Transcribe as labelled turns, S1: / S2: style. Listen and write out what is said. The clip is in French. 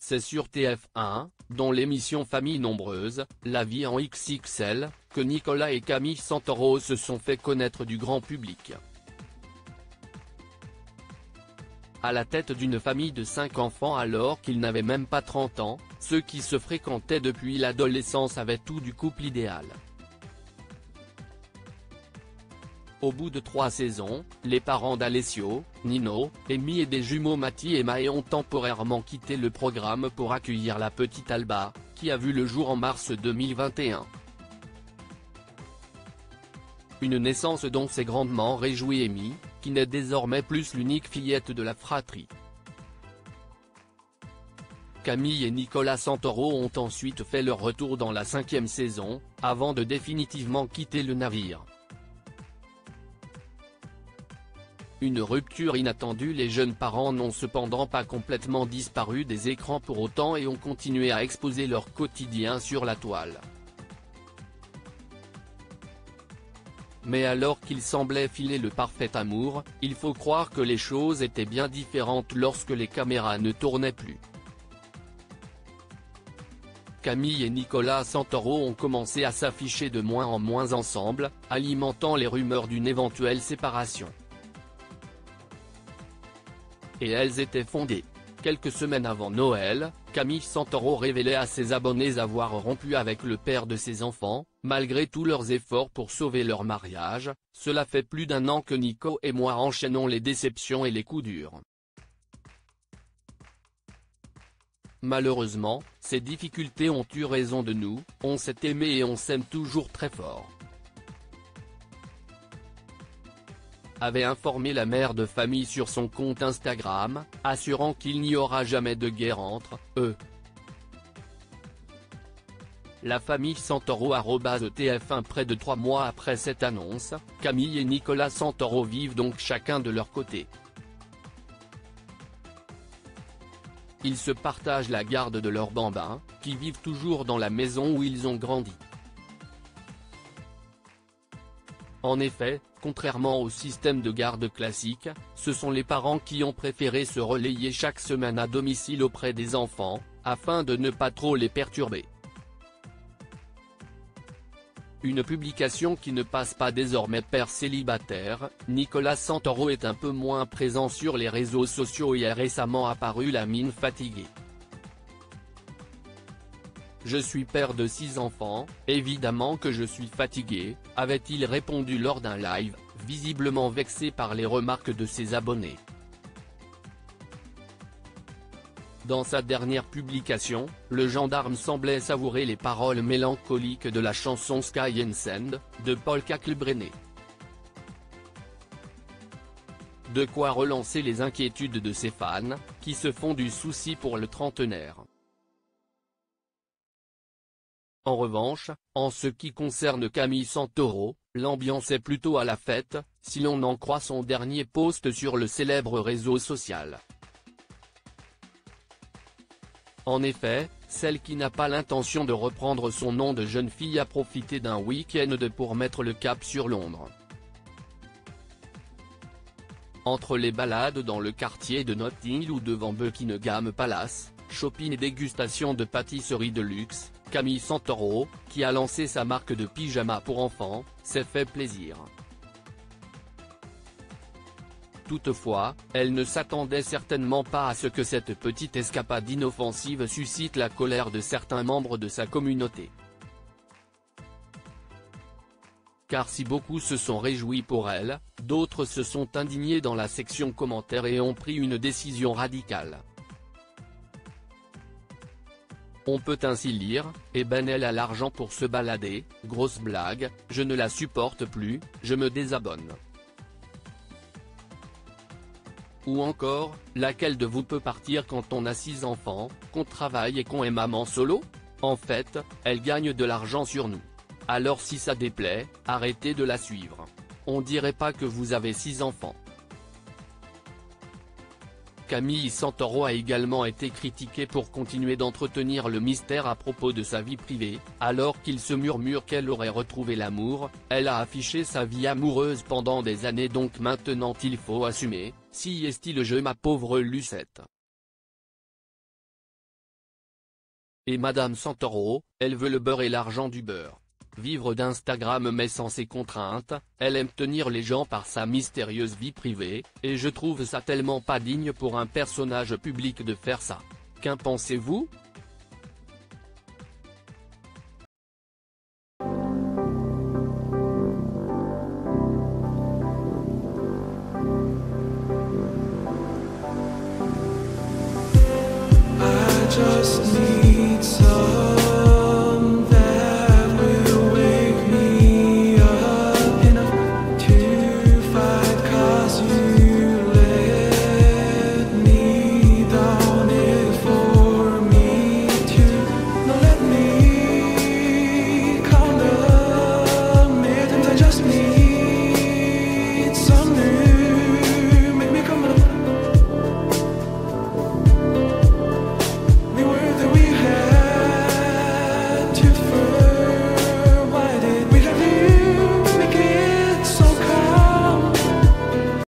S1: c'est sur TF1, dans l'émission Famille nombreuse, La vie en XXL, que Nicolas et Camille Santoro se sont fait connaître du grand public. À la tête d'une famille de 5 enfants alors qu'ils n'avaient même pas 30 ans, ceux qui se fréquentaient depuis l'adolescence avaient tout du couple idéal. Au bout de 3 saisons, les parents d'Alessio, Nino, Amy et des jumeaux Mati et Mae ont temporairement quitté le programme pour accueillir la petite Alba, qui a vu le jour en mars 2021. Une naissance dont s'est grandement réjouie Amy, qui n'est désormais plus l'unique fillette de la fratrie. Camille et Nicolas Santoro ont ensuite fait leur retour dans la 5e saison, avant de définitivement quitter le navire. Une rupture inattendue. Les jeunes parents n'ont cependant pas complètement disparu des écrans pour autant et ont continué à exposer leur quotidien sur la toile. Mais alors qu'ils semblaient filer le parfait amour, il faut croire que les choses étaient bien différentes lorsque les caméras ne tournaient plus. Camille et Nicolas Santoro ont commencé à s'afficher de moins en moins ensemble, alimentant les rumeurs d'une éventuelle séparation. Et elles étaient fondées. Quelques semaines avant Noël, Camille Santoro révélait à ses abonnés avoir rompu avec le père de ses enfants, malgré tous leurs efforts pour sauver leur mariage. Cela fait plus d'1 an que Nico et moi enchaînons les déceptions et les coups durs. Malheureusement, ces difficultés ont eu raison de nous, on s'est aimé et on s'aime toujours très fort. Avait informé la mère de famille sur son compte Instagram, assurant qu'il n'y aura jamais de guerre entre eux. La famille Santoro @TF1. Près de 3 mois après cette annonce, Camille et Nicolas Santoro vivent donc chacun de leur côté. Ils se partagent la garde de leurs bambins, qui vivent toujours dans la maison où ils ont grandi. En effet, contrairement au système de garde classique, ce sont les parents qui ont préféré se relayer chaque semaine à domicile auprès des enfants, afin de ne pas trop les perturber. Une publication qui ne passe pas désormais. Père célibataire, Nicolas Santoro est un peu moins présent sur les réseaux sociaux et est récemment apparu la mine fatiguée. Je suis père de 6 enfants, évidemment que je suis fatigué, avait-il répondu lors d'un live, visiblement vexé par les remarques de ses abonnés. Dans sa dernière publication, le gendarme semblait savourer les paroles mélancoliques de la chanson Sky and Sand, de Paul Kalkbrenner. De quoi relancer les inquiétudes de ses fans, qui se font du souci pour le trentenaire. En revanche, en ce qui concerne Camille Santoro, l'ambiance est plutôt à la fête, si l'on en croit son dernier post sur le célèbre réseau social. En effet, celle qui n'a pas l'intention de reprendre son nom de jeune fille a profité d'un week-end pour mettre le cap sur Londres. Entre les balades dans le quartier de Notting Hill ou devant Buckingham Palace, shopping et dégustation de pâtisseries de luxe, Camille Santoro, qui a lancé sa marque de pyjamas pour enfants, s'est fait plaisir. Toutefois, elle ne s'attendait certainement pas à ce que cette petite escapade inoffensive suscite la colère de certains membres de sa communauté. Car si beaucoup se sont réjouis pour elle, d'autres se sont indignés dans la section commentaires et ont pris une décision radicale. On peut ainsi lire, eh ben elle a l'argent pour se balader, grosse blague, je ne la supporte plus, je me désabonne. Ou encore, laquelle de vous peut partir quand on a 6 enfants, qu'on travaille et qu'on est maman solo? En fait, elle gagne de l'argent sur nous. Alors si ça déplaît, arrêtez de la suivre. On dirait pas que vous avez 6 enfants. Camille Santoro a également été critiquée pour continuer d'entretenir le mystère à propos de sa vie privée, alors qu'il se murmure qu'elle aurait retrouvé l'amour. Elle a affiché sa vie amoureuse pendant des années, donc maintenant il faut assumer. Si est-il je ma pauvre Lucette. Et Madame Santoro, elle veut le beurre et l'argent du beurre. Vivre d'Instagram mais sans ses contraintes, elle aime tenir les gens par sa mystérieuse vie privée, et je trouve ça tellement pas digne pour un personnage public de faire ça. Qu'en pensez-vous ?